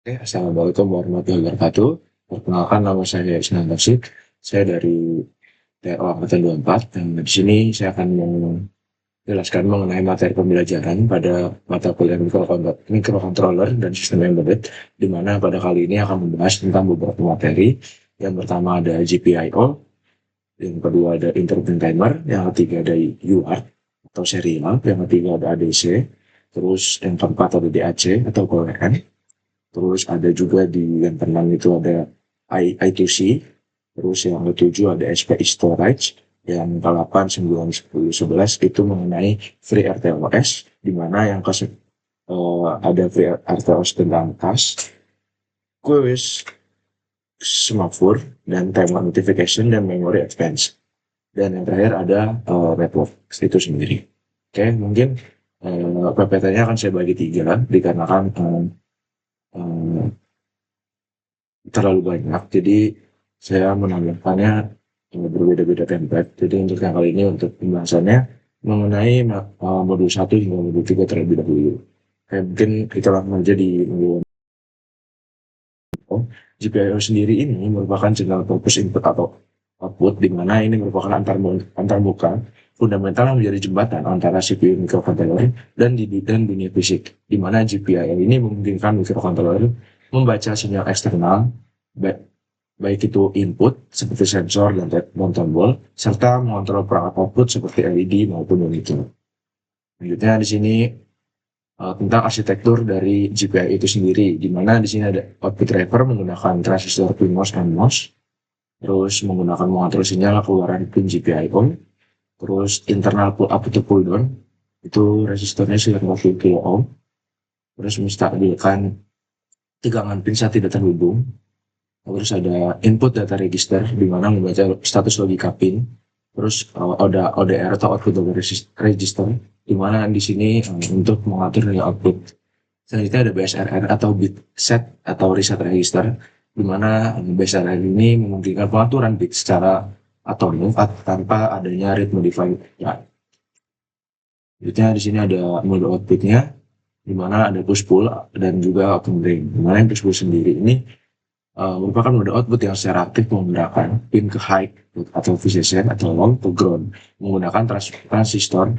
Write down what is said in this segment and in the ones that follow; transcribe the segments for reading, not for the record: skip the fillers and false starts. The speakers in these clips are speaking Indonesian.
Assalamualaikum warahmatullahi wabarakatuh. Perkenalkan nama saya Isnan Taufik. Saya dari TO Angkatan 24 dan di sini saya akan menjelaskan mengenai materi pembelajaran pada mata kuliah microcontroller dan sistem embedded, di mana pada kali ini akan membahas tentang beberapa materi. Yang pertama ada GPIO, yang kedua ada interrupt timer, yang ketiga ada UART atau serial, yang ketiga ada ADC, terus yang keempat ada DAC atau coherent. Terus ada juga di yang keenam itu ada I2C, terus yang ketujuh ada SPI storage, yang ke-8, 9, 10, 11 itu mengenai FreeRTOS, di mana yang ada FreeRTOS tentang task, quiz, semaphore, dan timer notification, dan memory advance. Dan yang terakhir ada network itu sendiri. Oke, mungkin PPT-nya akan saya bagi tiga, dikarenakan eh, terlalu banyak, jadi saya menambahkannya berbeda-beda template. Jadi untuk yang kali ini untuk pembahasannya mengenai modul 1 hingga modul 3 terlebih dahulu. Mungkin kita langsung aja di modul. GPIO sendiri ini merupakan general purpose input atau output, di mana ini merupakan antarmuka fundamental yang menjadi jembatan antara CPU microcontroller dan dunia fisik, di mana GPIO ini memungkinkan microcontroller membaca sinyal eksternal, baik itu input seperti sensor dan tombol, serta mengontrol perangkat output seperti LED maupun monitor. Selanjutnya di sini tentang arsitektur dari GPIO itu sendiri, di mana di sini ada output driver menggunakan transistor PMOS dan MOS, terus menggunakan mengatur sinyal keluaran pin GPIO, terus internal pull up atau pull down, itu resistornya sekitar 40 kilo ohm, terus menstabilkan tegangan pin saat tidak terhubung. Terus ada input data register, di mana membaca status logika pin. Terus ada ODR atau output data register, di mana di sini untuk mengatur nilai output. Selanjutnya ada BSRR atau bit set atau reset register, di mana BSRR ini memungkinkan pengaturan bit secara otonom tanpa adanya read modify. Selanjutnya di sini ada mode outputnya, di mana ada push pull dan juga open drain. Di mana yang push pull sendiri ini merupakan mode output yang secara aktif menggunakan pin ke high atau VCC atau low ke ground menggunakan transistor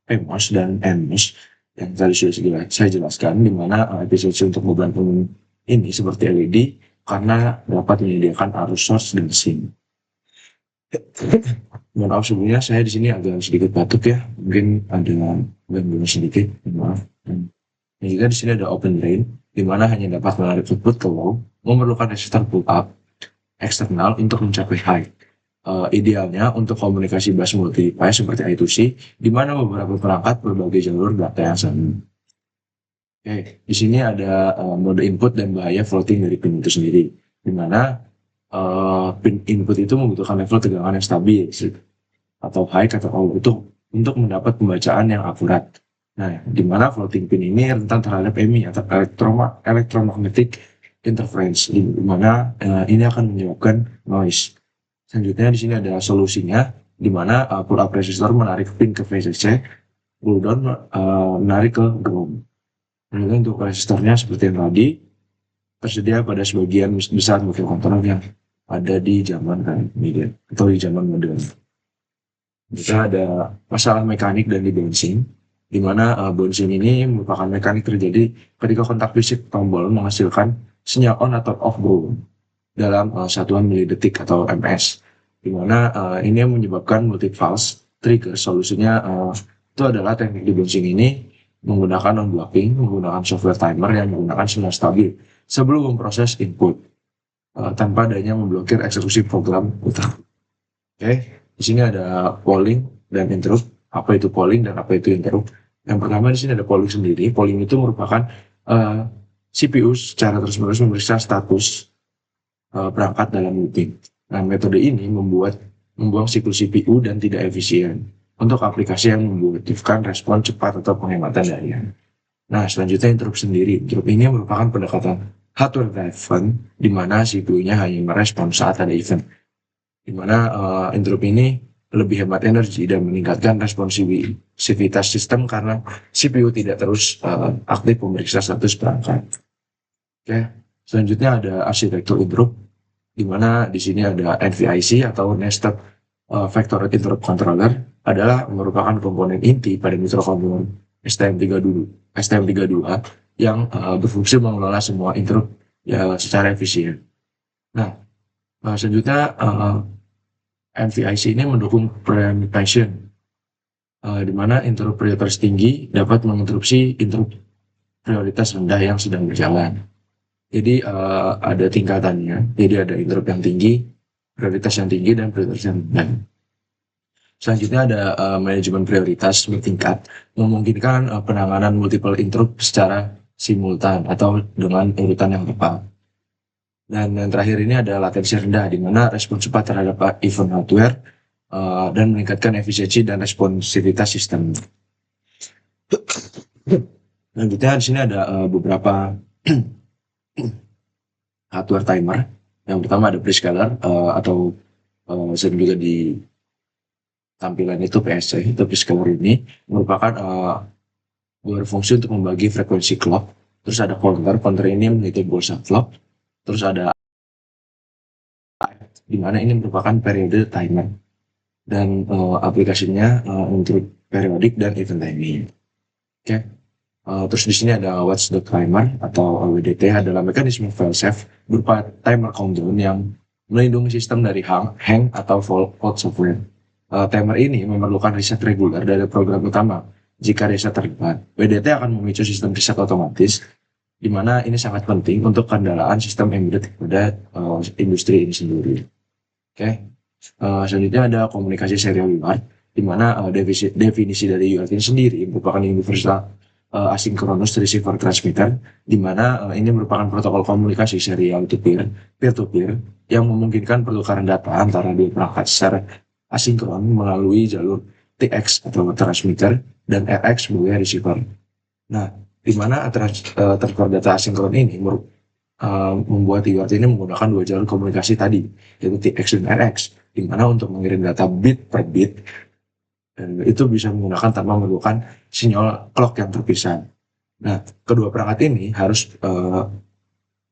PMOS dan NMOS yang tadi sudah saya jelaskan, di mana efisiensi untuk beban umum ini seperti LED karena dapat menyediakan arus source dan sink. Mohon maaf sebelumnya, saya di sini agak sedikit batuk ya, mungkin ada gangguan sedikit, maaf. Dan juga di sini ada open drain, di mana hanya dapat menarik output ke low, memerlukan resistor pull up eksternal untuk mencapai high. Idealnya untuk komunikasi bus multi device seperti I2C, di mana beberapa perangkat berbagai jalur data yang sama. Oke, di sini ada mode input dan bahaya floating dari pin itu sendiri, di mana pin input itu membutuhkan level tegangan yang stabil atau high atau low untuk mendapat pembacaan yang akurat. Nah, di mana floating pin ini rentan terhadap EMI atau electromagnetic interference, di mana ini akan menyebabkan noise. Selanjutnya di sini ada solusinya, di mana pull up resistor menarik pin ke VCC, pull down menarik ke ground. Kemudian untuk resistornya seperti yang tadi tersedia pada sebagian besar microcontroller yang ada di zaman kemudian atau di zaman modern. Kita ada masalah mekanik dan di bouncing, di mana bouncing ini merupakan mekanik terjadi ketika kontak fisik tombol menghasilkan sinyal on atau off ground dalam satuan milidetik atau ms, di mana ini yang menyebabkan multi-pulse trigger. Solusinya itu adalah teknik debouncing ini menggunakan non-blocking, menggunakan software timer yang menggunakan sinyal stabil sebelum memproses input tanpa adanya memblokir eksekusi program utama. Oke, di sini ada polling dan interrupt. Apa itu polling dan apa itu interrupt? Yang pertama di sini ada polling sendiri. Polling itu merupakan CPU secara terus-menerus memeriksa status perangkat dalam looping. Nah, metode ini membuang siklus CPU dan tidak efisien untuk aplikasi yang membutuhkan respon cepat atau penghematan daya. Nah, selanjutnya interrupt sendiri. Interrupt ini merupakan pendekatan hardware driven, di mana CPU-nya hanya merespon saat ada event, di mana interrupt ini lebih hemat energi dan meningkatkan responsivitas sistem karena CPU tidak terus aktif memeriksa status perangkat. Oke, Selanjutnya ada arsitektur interrupt, di mana di sini ada NVIC atau Nested Vector Interrupt Controller adalah merupakan komponen inti pada mikrokomponen STM32 yang berfungsi mengelola semua interrupt ya secara efisien. Nah, selanjutnya NVIC ini mendukung preemption, di mana interrupt prioritas tinggi dapat menginterupsi interrupt prioritas rendah yang sedang berjalan. Jadi ada tingkatannya. Jadi ada interrupt yang tinggi, prioritas yang tinggi, dan prioritas yang rendah. Selanjutnya ada manajemen prioritas bertingkat, memungkinkan penanganan multiple interrupt secara simultan atau dengan urutan yang tepat. Dan yang terakhir ini ada latensi rendah, di mana respon cepat terhadap event hardware dan meningkatkan efisiensi dan responsivitas sistem. Selanjutnya di sini ada beberapa hardware timer. Yang pertama ada prescaler atau sering juga di tampilan itu PSC. Itu prescaler ini merupakan berfungsi untuk membagi frekuensi clock. Terus ada counter ini menghitung pulsa clock. Terus ada di mana ini merupakan periode timer, dan aplikasinya untuk periodik dan event timing. Oke. Terus di sini ada watchdog timer atau WDT, adalah mekanisme failsafe berupa timer countdown yang melindungi sistem dari hang atau fault software. Timer ini memerlukan reset reguler dari program utama. Jika reset terlibat, WDT akan memicu sistem reset otomatis, di mana ini sangat penting untuk kendaraan sistem embedded pada industri ini sendiri. Oke. Selanjutnya ada komunikasi serial UART, di mana definisi dari UART ini sendiri merupakan universal asynchronous receiver transmitter, di mana ini merupakan protokol komunikasi serial peer-to-peer yang memungkinkan pertukaran data antara dua perangkat secara asinkron melalui jalur TX atau transmitter dan RX sebagai receiver. Nah, di mana transfer data asinkron ini membuat UART ini menggunakan dua jalur komunikasi tadi, yaitu TX dan RX, di mana untuk mengirim data bit per bit, dan itu bisa menggunakan tanpa memerlukan sinyal clock yang terpisah. Nah, kedua perangkat ini harus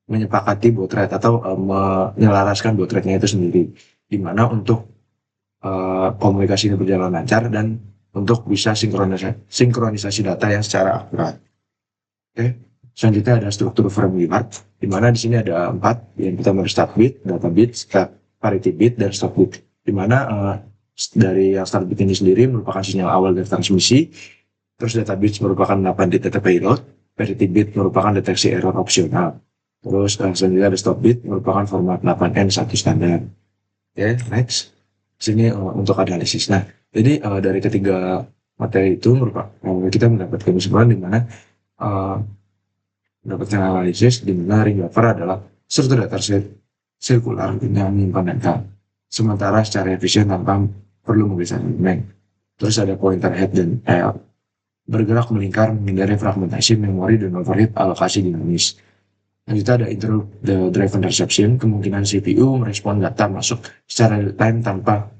menyepakati baud rate atau menyelaraskan baud rate-nya itu sendiri, di mana untuk komunikasi ini berjalan lancar dan untuk bisa sinkronisasi data yang secara akurat. Oke. Selanjutnya ada struktur frame UART, di mana di sini ada 4, yang pertama start bit, data bit, parity bit, dan stop bit, di mana dari yang start bit ini sendiri merupakan sinyal awal dari transmisi. Terus data bit merupakan 8 bit data payload, parity bit merupakan deteksi error opsional. Terus selanjutnya ada stop bit merupakan format 8N1 standar. Oke, next. Sini untuk analisis. Nah, jadi dari ketiga materi itu kita mendapatkan kesimpulan di mana mendapatkan analisis di mana ring buffer adalah struktur data sirkular yang menyimpan data, sementara secara efisien tanpa perlu menggeser elemen. Terus ada pointer head dan tail, bergerak melingkar menghindari fragmentasi memori dan overhead alokasi dinamis. Lanjutnya ada interrupt driven reception, kemungkinan CPU merespon data masuk secara real time tanpa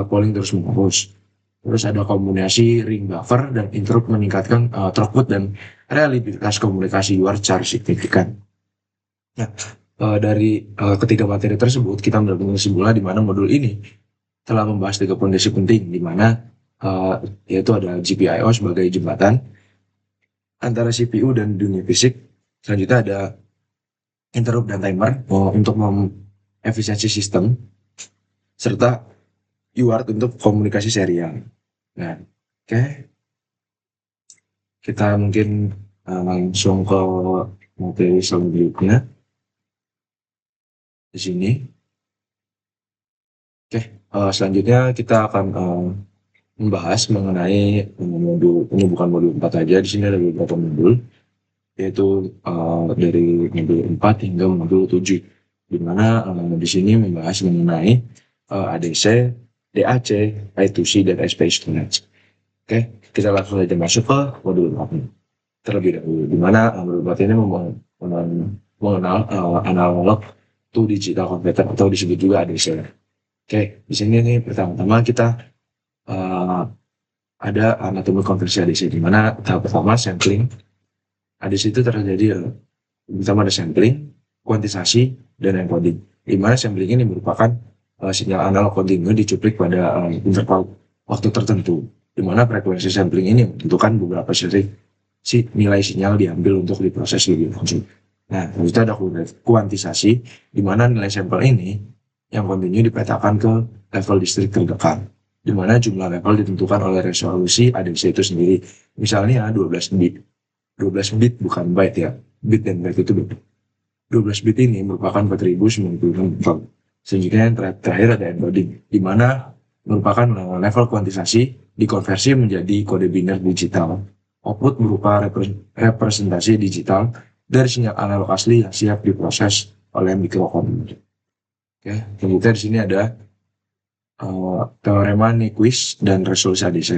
polling terus menerus. Terus ada kombinasi ring buffer dan interrupt meningkatkan throughput dan reliabilitas komunikasi UART secara signifikan. Nah, dari ketiga materi tersebut kita mendapatkan kesimpulan di mana modul ini telah membahas 3 kondisi penting, di mana yaitu ada GPIO sebagai jembatan antara CPU dan dunia fisik. Selanjutnya ada interrupt dan timer untuk efisiensi sistem, serta UART untuk komunikasi serial. Nah, oke. Kita mungkin langsung ke materi selanjutnya di sini. Oke, selanjutnya kita akan membahas mengenai modul, ini bukan modul 4 aja, di sini ada beberapa modul, yaitu dari modul 4 hingga modul 7, di mana di sini membahas mengenai ADC, DAC, I2C, dan SPI storage. Oke, kita langsung saja masuk ke modul 4 terlebih dahulu, di mana modul 4 ini mengenal analog to digital converter atau disebut juga ADC. Oke, di sini nih pertama-tama kita ada anatomi konversi ADC, di mana tahap pertama sampling. ADC itu terjadi pertama ada sampling, kuantisasi, dan encoding. Di mana sampling ini merupakan sinyal analog kontinu dicuplik pada interval waktu tertentu, di mana frekuensi sampling ini menentukan beberapa seri nilai sinyal diambil untuk diproses lebih lanjut. Nah, selanjutnya ada kuantisasi, di mana nilai sampel ini yang kontinu dipetakan ke level distrik terdekat, di mana jumlah level ditentukan oleh resolusi ADC itu sendiri. Misalnya 12 bit, 12 bit bukan byte ya, bit dan byte itu beda. 12 bit ini merupakan 4096 level. Selanjutnya yang terakhir ada encoding, di mana merupakan level kuantisasi dikonversi menjadi kode biner digital. Output berupa representasi digital dari sinyal analog asli yang siap diproses oleh mikrokomputer. Oke, kemudian di sini ada teorema Nyquist dan resolusi ADC.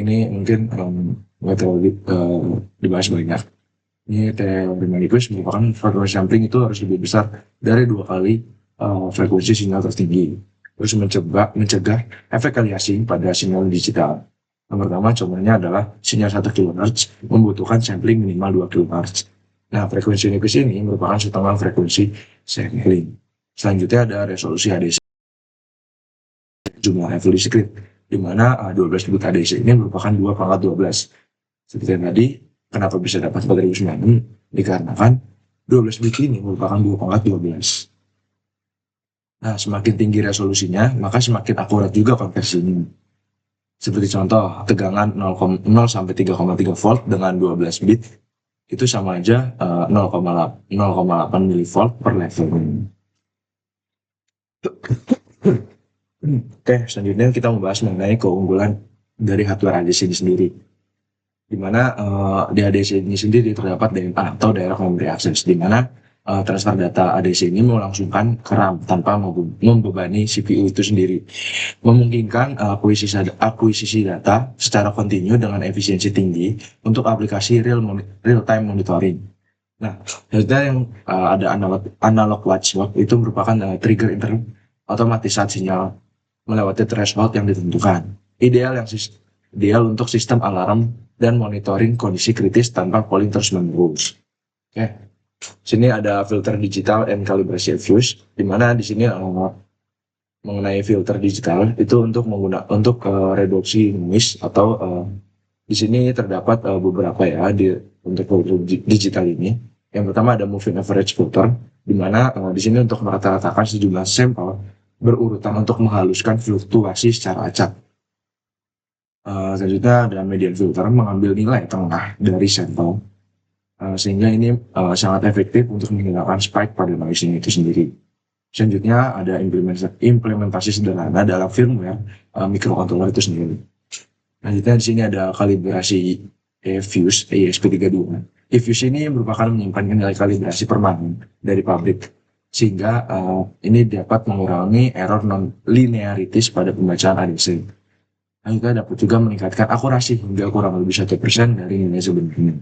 Ini mungkin nggak terlalu dibahas banyak. Ini teorema Nyquist merupakan frekuensi sampling itu harus lebih besar dari 2 kali frekuensi sinyal tertinggi. Terus mencegah efek aliasing pada sinyal digital. Yang pertama contohnya adalah sinyal 1 kHz membutuhkan sampling minimal 2 kHz. Nah, frekuensi Nyquist ini merupakan setengah frekuensi sampling. Selanjutnya ada resolusi ADC, jumlah level discrete, di mana 12 bit ADC ini merupakan 2/12. Seperti yang tadi, kenapa bisa dapat 4096? Dikarenakan 12 bit ini merupakan 2/12. Nah, semakin tinggi resolusinya, maka semakin akurat juga konversinya. Seperti contoh, tegangan 0 sampai 3,3 volt dengan 12 bit, itu sama aja 0,8 mV per level. Oke, selanjutnya kita membahas mengenai keunggulan dari hardware ADC ini sendiri. Di mana di ADC ini sendiri terdapat DMA atau Direct Memory Access, di mana transfer data ADC ini melangsungkan ke RAM tanpa membebani CPU itu sendiri, memungkinkan akuisisi data secara kontinu dengan efisiensi tinggi untuk aplikasi real time monitoring. Nah, data yang ada analog watch itu merupakan trigger interrupt otomatis saat sinyal melewati threshold yang ditentukan. Ideal untuk sistem alarm dan monitoring kondisi kritis tanpa polling terus-menerus. Oke. Sini ada filter digital and calibration fuse, di mana di sini mengenai filter digital itu untuk reduksi noise atau di sini terdapat beberapa ya untuk filter digital ini. Yang pertama ada moving average filter, di mana di sini untuk merata-ratakan sejumlah sampel berurutan untuk menghaluskan fluktuasi secara acak. Selanjutnya ada median filter, mengambil nilai tengah dari sampel, sehingga ini sangat efektif untuk menghilangkan spike pada noise itu sendiri. Selanjutnya ada implementasi sederhana dalam firmware microcontroller itu sendiri. Selanjutnya di sini ada kalibrasi eFuse ESP32. eFuse ini merupakan menyimpan nilai kalibrasi permanen dari pabrik, sehingga ini dapat mengurangi error non-linearities pada pembacaan ADC. Kita dapat juga meningkatkan akurasi hingga kurang lebih 1% dari nilai sebenarnya.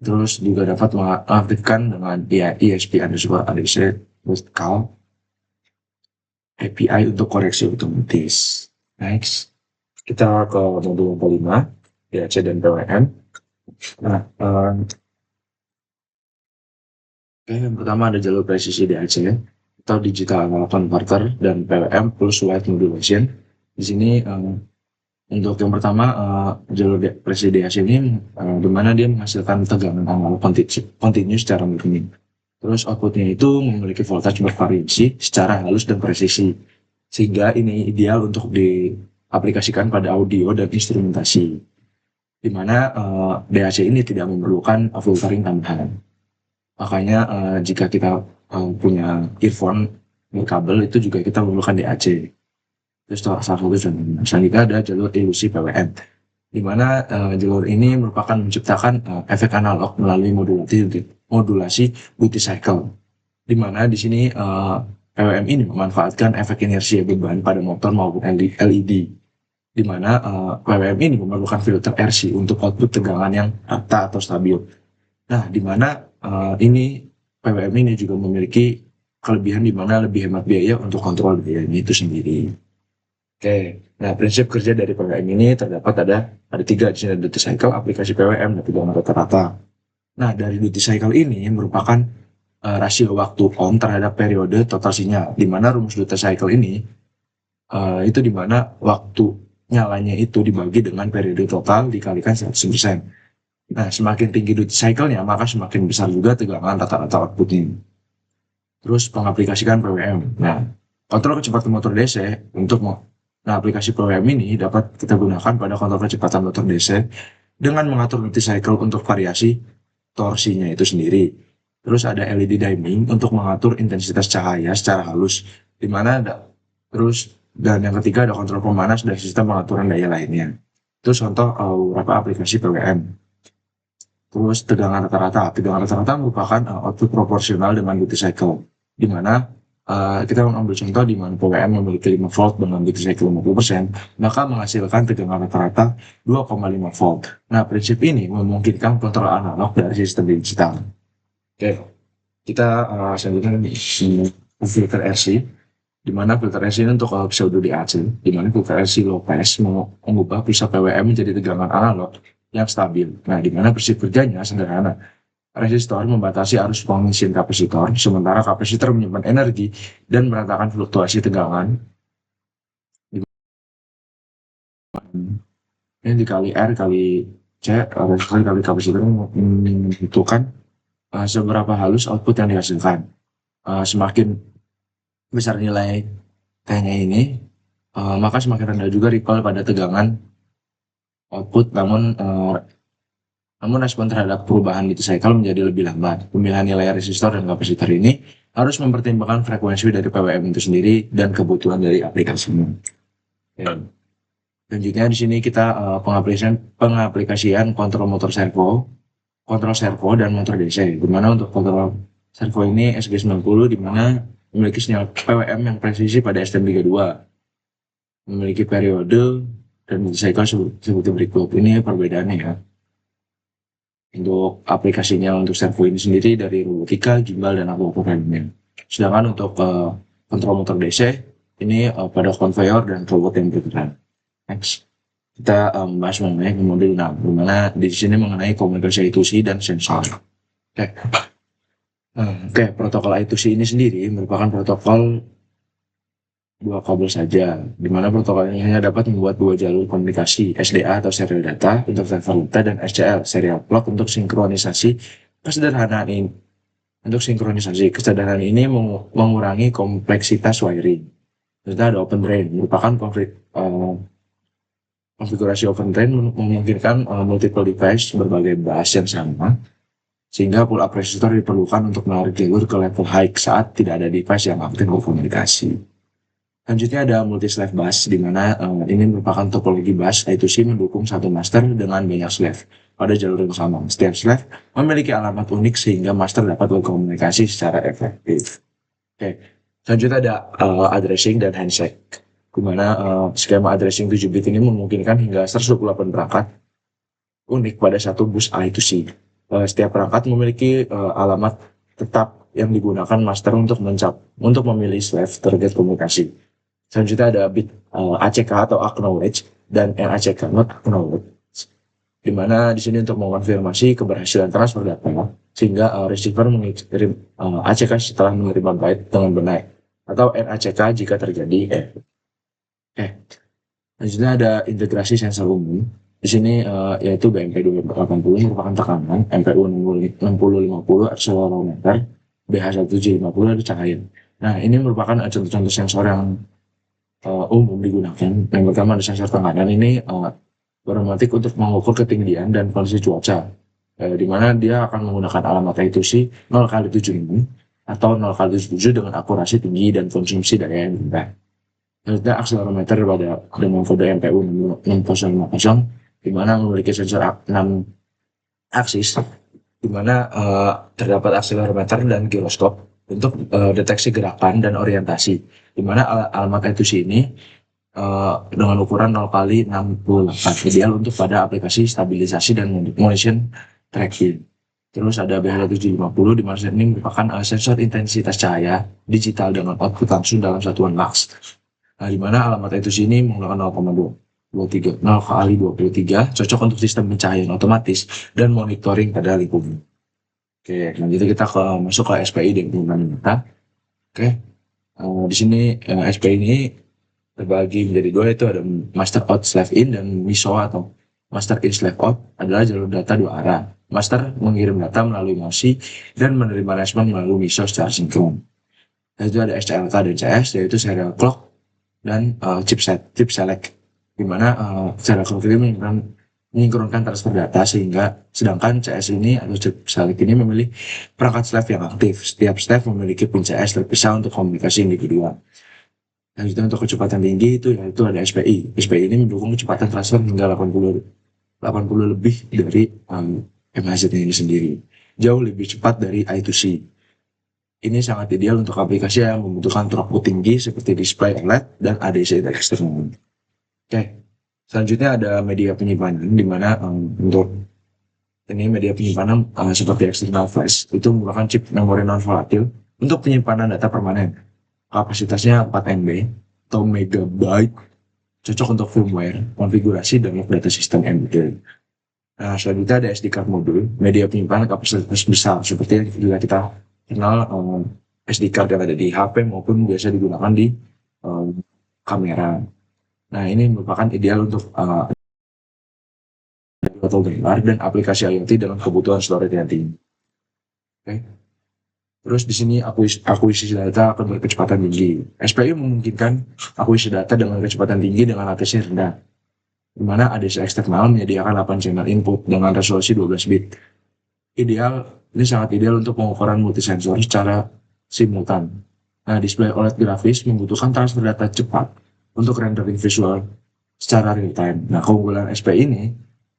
Terus juga dapat mengaktifkan dengan ESP_ADC with call API untuk koreksi otomatis. Next, kita ke modul 45, DAC dan PWM. Nah, yang pertama ada jalur presisi DAC atau digital analog converter dan PWM pulse width modulation. Di sini untuk yang pertama jalur presisi DAC ini di mana dia menghasilkan tegangan analog kontinu secara murni. Terus outputnya itu memiliki voltage bervariasi secara halus dan presisi, sehingga ini ideal untuk diaplikasikan pada audio dan instrumentasi, di mana DAC ini tidak memerlukan filtering tambahan. Makanya jika kita punya earphone berkabel itu juga kita memerlukan DAC. Terus salah satu selanjutnya ada jalur ilusi PWM, di mana jalur ini merupakan menciptakan efek analog melalui modulasi duty cycle, di mana di sini PWM ini memanfaatkan efek inersia beban pada motor maupun LED, di mana PWM ini memerlukan filter RC untuk output tegangan yang rata atau stabil. Nah, di mana ini PWM ini juga memiliki kelebihan di mana lebih hemat biaya untuk kontrol biayanya itu sendiri. Oke, nah prinsip kerja dari PWM ini terdapat ada 3 di sini, duty cycle, aplikasi PWM, dan tegangan rata-rata. Nah, dari duty cycle ini merupakan rasio waktu on terhadap periode total sinyal, di mana rumus duty cycle ini itu di mana waktu nyalanya itu dibagi dengan periode total dikalikan 100%. Nah, semakin tinggi duty cycle-nya, maka semakin besar juga tegangan rata-rata output-nya. Terus pengaplikasikan PWM. Nah, kontrol kecepatan motor DC aplikasi PWM ini dapat kita gunakan pada kontrol kecepatan motor DC dengan mengatur duty cycle untuk variasi torsinya itu sendiri. Terus ada LED dimming untuk mengatur intensitas cahaya secara halus, di mana dan yang ketiga ada kontrol pemanas dan sistem pengaturan daya lainnya. Itu contoh beberapa aplikasi PWM. Terus tegangan rata-rata merupakan output proporsional dengan duty cycle, di mana kita mengambil contoh di mana PWM memiliki 5 volt dengan duty cycle 50%, maka menghasilkan tegangan rata-rata 2,5 volt. Nah, prinsip ini memungkinkan kontrol analog dari sistem digital. Oke, kita selanjutnya di filter RC, di mana filter RC ini untuk pseudo DAC, di mana filter RC low pass mengubah pusat PWM menjadi tegangan analog yang stabil. Nah, di mana prinsip kerjanya sederhana. Resistor membatasi arus pengisian kapasitor, sementara kapasitor menyimpan energi dan meratakan fluktuasi tegangan. Ini dikali R kali C, resistor kali kapasitor menentukan seberapa halus output yang dihasilkan. Semakin besar nilai T-nya ini, maka semakin rendah juga ripple pada tegangan output, namun respon terhadap perubahan duty cycle menjadi lebih lambat. Pemilihan nilai resistor dan kapasitor ini harus mempertimbangkan frekuensi dari PWM itu sendiri dan kebutuhan dari aplikasinya. Selanjutnya di sini kita pengaplikasian kontrol motor servo, kontrol servo dan motor DC. Di mana untuk kontrol servo ini SG90, di mana memiliki sinyal PWM yang presisi pada STM32, memiliki periode dan duty cycle seperti berikut. Ini perbedaannya ya. Untuk aplikasinya untuk servo ini sendiri dari robotika, gimbal, dan aktuator lainnya. Sedangkan untuk kontrol motor DC ini pada konveyor dan robot yang bergerak. Next, kita bahas mengenai modul 6, di mana di sini mengenai komunikasi I2C dan sensor. Oke, protokol I2C ini sendiri merupakan protokol dua kabel saja, di mana protokol ini hanya dapat membuat dua jalur komunikasi, SDA atau serial data untuk telepon data dan SCL, serial clock untuk sinkronisasi. Kesederhanaan ini mengurangi kompleksitas wiring. Serta ada open drain, merupakan konfigurasi open drain memungkinkan multiple device berbagai bus yang sama, sehingga pull up resistor diperlukan untuk menarik jalur ke level high saat tidak ada device yang aktif berkomunikasi. Selanjutnya ada multi-slave bus, di mana ini merupakan topologi bus I2C mendukung satu master dengan banyak slave pada jalur yang sama. Setiap slave memiliki alamat unik sehingga master dapat berkomunikasi secara efektif. Oke. Selanjutnya ada addressing dan handshake, di mana skema addressing 7 bit ini memungkinkan hingga 128 perangkat unik pada satu bus I2C. Setiap perangkat memiliki alamat tetap yang digunakan master untuk memilih slave target komunikasi. Selanjutnya ada bit ACK atau acknowledge dan NACK not acknowledge, di mana di sini untuk mengonfirmasi keberhasilan transfer data sehingga receiver mengirim ACK setelah menerima byte dengan benar, atau NACK jika terjadi Selanjutnya ada integrasi sensor umum. Di sini yaitu BMP280 merupakan tekanan, MPU 6050 akselerometer, BH1750 ada cahaya. Nah, ini merupakan contoh-contoh sensor yang umum digunakan. Yang pertama ada sensor tekanan, ini beromatik untuk mengukur ketinggian dan kondisi cuaca, di mana dia akan menggunakan alamat I2C 0x76 atau 0x77 dengan akurasi tinggi dan konsumsi daya yang rendah. Selanjutnya akselerometer dengan kode MPU 6050, di mana memiliki sensor 6 aksis, di mana terdapat akselerometer dan giroskop untuk deteksi gerakan dan orientasi, di mana alamat I2C ini dengan ukuran 0x68, ideal untuk pada aplikasi stabilisasi dan motion tracking. Terus ada BH750, di mana ini merupakan sensor intensitas cahaya digital dengan output langsung dalam satuan lux. Nah, di mana alamat I2C ini menggunakan 0,23, cocok untuk sistem pencahayaan otomatis dan monitoring pada lingkungan. Oke, lanjut kita masuk ke SPI dan penyimpanan data. Oke, di sini SPI ini terbagi menjadi dua, yaitu ada master out slave in dan MISO atau master in slave out adalah jalur data dua arah. Master mengirim data melalui MOSI dan menerima respon melalui MISO secara sinkron. Itu ada SCLK dan CS, yaitu serial clock dan chip select, di mana serial clock ini menyinkronkan transfer data, sedangkan CS ini atau chip select ini memilih perangkat slave yang aktif. Setiap slave memiliki pin CS terpisah untuk komunikasi individual. Lanjutnya untuk kecepatan tinggi yaitu ada SPI. SPI ini mendukung kecepatan transfer hingga 80 lebih dari MHZ ini sendiri. Jauh lebih cepat dari I2C. Ini sangat ideal untuk aplikasi yang membutuhkan throughput tinggi seperti display OLED dan ADC eksternal. Oke, selanjutnya ada media penyimpanan, di mana untuk ini media penyimpanan seperti external flash itu merupakan chip memori non volatil untuk penyimpanan data permanen. Kapasitasnya 4 MB atau megabyte, cocok untuk firmware, konfigurasi, dan data sistem embedded. Nah, selanjutnya ada SD card modul, media penyimpanan kapasitas besar, seperti yang juga kita kenal SD card yang ada di HP maupun biasa digunakan di kamera. Nah, ini merupakan ideal untuk dan aplikasi IoT dengan kebutuhan storage yang tinggi. Oke. Terus di sini akuisisi data akan berkecepatan tinggi. SPI memungkinkan akuisisi data dengan kecepatan tinggi dengan latensi rendah, di mana ADC eksternal menyediakan 8 channel input dengan resolusi 12 bit. Ini sangat ideal untuk pengukuran multisensor secara simultan. Nah, display OLED grafis membutuhkan transfer data cepat untuk rendering visual secara real time. Nah, keunggulan SPI ini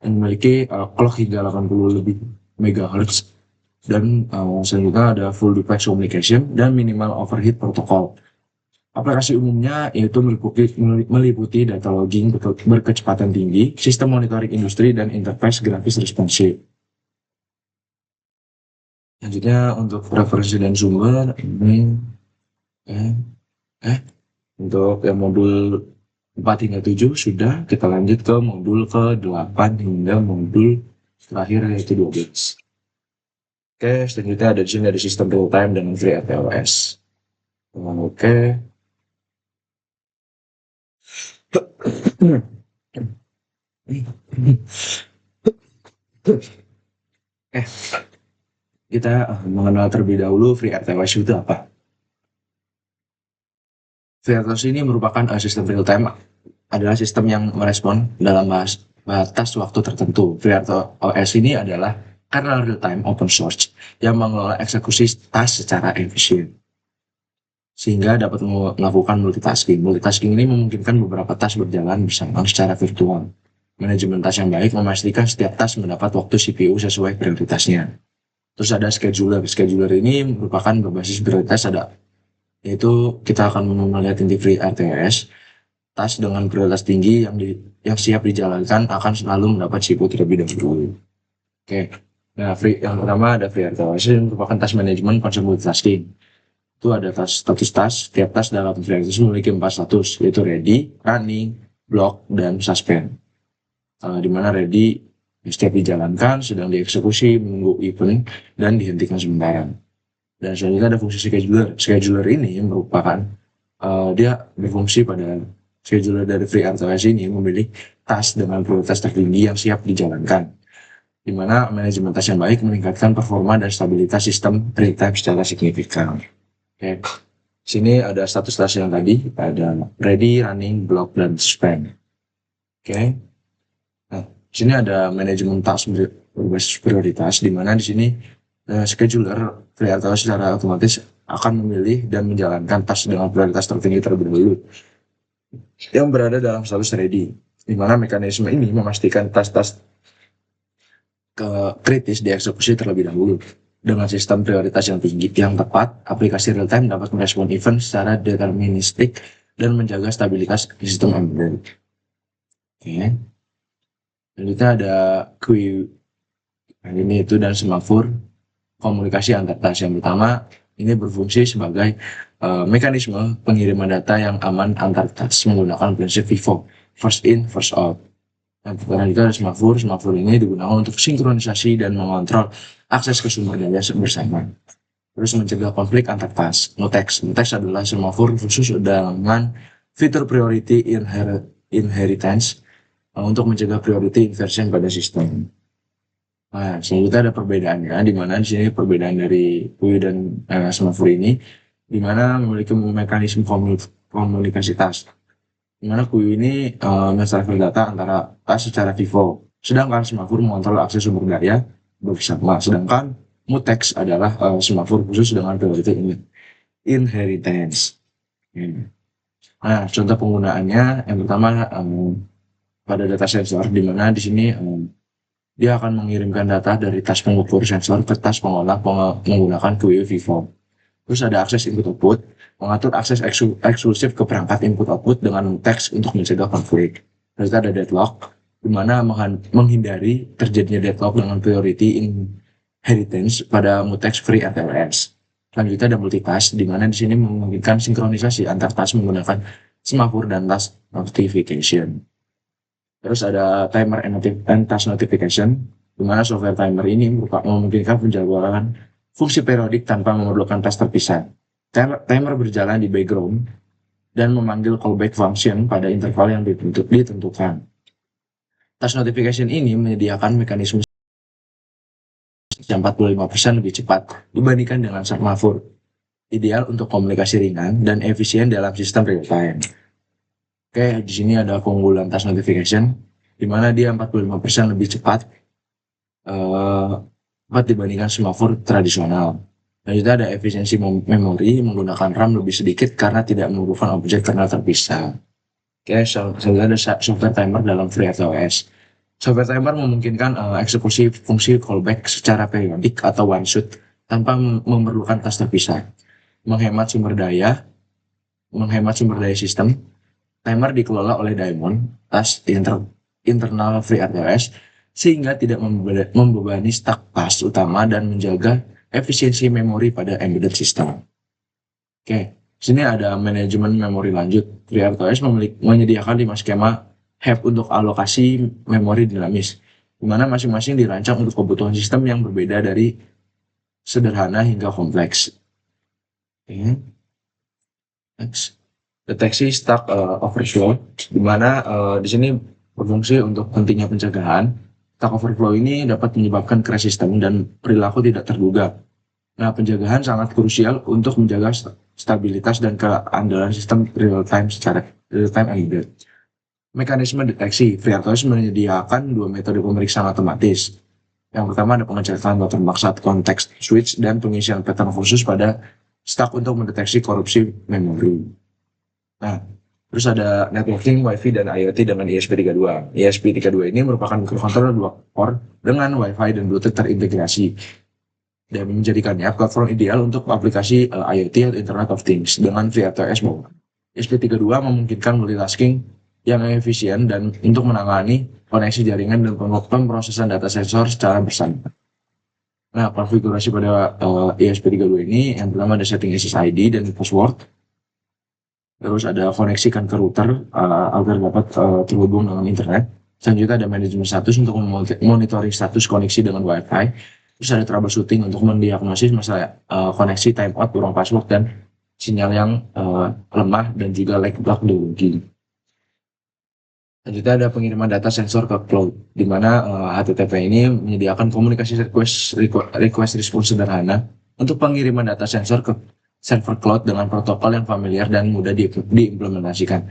memiliki clock hingga 80 lebih MHz dan selanjutnya ada full duplex communication dan minimal overheat protokol. Aplikasi umumnya yaitu meliputi data logging berkecepatan tinggi, sistem monitoring industri, dan interface grafis responsif. Selanjutnya untuk referensi dan sumber ini untuk modul 4 hingga 7 sudah, kita lanjut ke modul ke-8 hingga modul terakhir yaitu 12. Oke, selanjutnya ada di sini ada sistem real time dengan FreeRTOS. Oke. Kita mengenal terlebih dahulu FreeRTOS itu apa. FreeRTOS ini merupakan sistem real time, adalah sistem yang merespon dalam batas waktu tertentu. FreeRTOS ini adalah kernel real time open source yang mengelola eksekusi task secara efisien, sehingga dapat melakukan multitasking. Multitasking ini memungkinkan beberapa task berjalan bersamaan secara virtual. Manajemen task yang baik memastikan setiap task mendapat waktu CPU sesuai prioritasnya. Terus ada scheduler. Scheduler ini merupakan berbasis prioritas, yaitu kita akan melihat di FreeRTOS. Task dengan prioritas tinggi yang siap dijalankan akan selalu mendapat CPU terlebih dahulu. Oke. Nah, yang pertama ada FreeRTOS, ini merupakan task management konsep multitasking. Itu ada status task. Setiap task dalam FreeRTOS memiliki 4 status, yaitu ready, running, block, dan suspend. Di mana ready setiap dijalankan, sedang dieksekusi, menunggu event, dan dihentikan sementara. Dan selanjutnya ada fungsi scheduler. Scheduler ini merupakan dia berfungsi pada scheduler dari FreeRTOS ini memilih task dengan prioritas tertinggi yang siap dijalankan, di mana manajemen task yang baik meningkatkan performa dan stabilitas sistem real time secara signifikan. Oke. Sini ada status task yang tadi, ada ready, running, block, dan suspend. Oke. Nah, sini ada manajemen task berbasis prioritas, di mana di sini scheduler FreeRTOS secara otomatis akan memilih dan menjalankan task dengan prioritas tertinggi terlebih dahulu yang berada dalam status ready, di mana mekanisme ini memastikan task-task kritis dieksekusi terlebih dahulu. Dengan sistem prioritas yang tinggi yang tepat, aplikasi real time dapat merespon event secara deterministik dan menjaga stabilitas sistem embedded. Oke. Selanjutnya ada queue, ini itu dan semafor komunikasi antar task. Yang pertama ini berfungsi sebagai mekanisme pengiriman data yang aman antar task menggunakan prinsip FIFO, first in first out. Dan juga ada Semaphore. Semaphore ini digunakan untuk sinkronisasi dan mengontrol akses ke sumber daya bersama. Terus mencegah konflik antar task. Mutex. Mutex adalah semaphore khusus dengan fitur priority inheritance untuk mencegah priority inversion pada sistem. Nah, selanjutnya ada perbedaannya, di mana di sini perbedaan dari UI dan semaphore ini, di mana memiliki mekanisme komunikasi task. Di mana QI ini men-transfer data antara task secara FIFO, sedangkan semaphore mengontrol akses sumber daya bersama. Sedangkan Mutex adalah semaphore khusus dengan priority inheritance. Nah, contoh penggunaannya yang pertama pada data sensor, di mana di sini dia akan mengirimkan data dari tas pengukur sensor ke tas pengolah menggunakan QI FIFO. Terus ada akses input-output, mengatur akses eksklusif ke perangkat input-output dengan teks untuk mencegah konflik. Terus ada deadlock, di mana menghindari terjadinya deadlock dengan priority inheritance pada mutex free RTLS. Selanjutnya ada multitask, di mana di sini memungkinkan sinkronisasi antar task menggunakan semaphore dan task notification. Terus ada timer and task notification, di mana software timer ini memungkinkan penjadwalan fungsi periodik tanpa memerlukan task terpisah. Timer berjalan di background dan memanggil callback function pada interval yang ditentukan. Task notification ini menyediakan mekanisme yang 45% lebih cepat dibandingkan dengan semaphore, ideal untuk komunikasi ringan dan efisien dalam sistem real time. Oke, di sini ada keunggulan task notification, di mana dia 45% lebih cepat dibandingkan semaphore tradisional. Lanjutnya ada efisiensi memori menggunakan RAM lebih sedikit karena tidak memerlukan objek kernel terpisah. Oke, selanjutnya ada software timer dalam FreeRTOS. Software timer memungkinkan eksekusi fungsi callback secara periodik atau one shot tanpa memerlukan task terpisah. Menghemat sumber daya sistem. Timer dikelola oleh Daemon, task internal FreeRTOS, sehingga tidak membebani stack task utama dan menjaga efisiensi memori pada embedded system. Oke, sini ada manajemen memori lanjut. FreeRTOS menyediakan 5 skema heap untuk alokasi memori dinamis, di mana masing-masing dirancang untuk kebutuhan sistem yang berbeda dari sederhana hingga kompleks. Oke. Next. Deteksi stack overflow, di mana di sini berfungsi untuk pentingnya pencegahan. Stack overflow ini dapat menyebabkan crash sistem dan perilaku tidak terduga. Nah, pencegahan sangat krusial untuk menjaga stabilitas dan keandalan sistem real-time embedded. Mekanisme deteksi, FreeRTOS menyediakan 2 metode pemeriksaan otomatis. Yang pertama ada pengecekan watermark saat context switch dan pengisian pattern khusus pada stack untuk mendeteksi korupsi memori. Nah, terus ada networking, Wi-Fi, dan IoT dengan ESP32. ESP32 ini merupakan microcontroller 2 core dengan Wi-Fi dan Bluetooth terintegrasi dan menjadikannya platform ideal untuk aplikasi IoT atau Internet of Things dengan FreeRTOS bawaan. ESP32 memungkinkan multitasking yang efisien dan untuk menangani koneksi jaringan dan pemrosesan data sensor secara bersama. Nah, konfigurasi pada ESP32 ini yang pertama ada setting SSID dan password. Terus ada koneksikan ke router agar dapat terhubung dengan internet. Selanjutnya ada manajemen status untuk monitoring status koneksi dengan Wi-Fi. Terus ada troubleshooting untuk mendiagnosis masalah koneksi, timeout, kurang password, dan sinyal yang lemah dan juga lag logging. Selanjutnya ada pengiriman data sensor ke cloud, di mana HTTP ini menyediakan komunikasi request response sederhana untuk pengiriman data sensor ke server cloud dengan protokol yang familiar dan mudah diimplementasikan.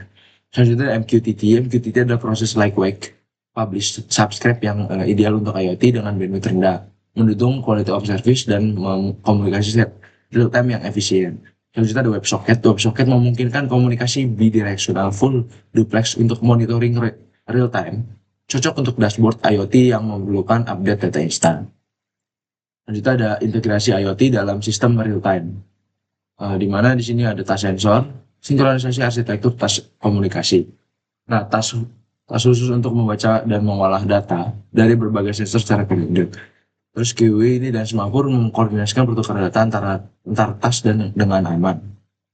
Selanjutnya MQTT. MQTT adalah proses like wake, publish, subscribe yang ideal untuk IoT dengan bandwidth rendah, mendukung quality of service dan komunikasi real time yang efisien. Selanjutnya ada WebSocket. WebSocket memungkinkan komunikasi bidirectional full duplex untuk monitoring real time, cocok untuk dashboard IoT yang memerlukan update data instan. Selanjutnya ada integrasi IoT dalam sistem real time. Di mana di sini ada tas sensor, sinkronisasi arsitektur tas komunikasi. Nah, tas khusus untuk membaca dan mengolah data dari berbagai sensor secara periodik. Terus QI ini dan Semaphore mengkoordinasikan pertukaran data antara tas dan dengan aman.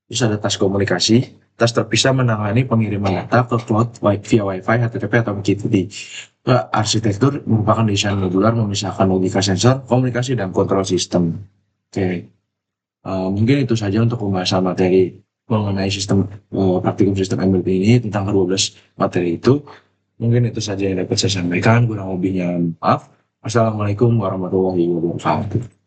Terus ada tas komunikasi, tas terpisah menangani pengiriman data ke cloud via Wi-Fi, HTTP, atau MQTT. Arsitektur merupakan desain modular memisahkan logika sensor, komunikasi, dan kontrol sistem. Oke, mungkin itu saja untuk pembahasan materi mengenai sistem praktikum sistem embedded ini tentang ke-12 materi itu. Mungkin itu saja yang dapat saya sampaikan, kurang lebihnya maaf. Assalamualaikum warahmatullahi wabarakatuh.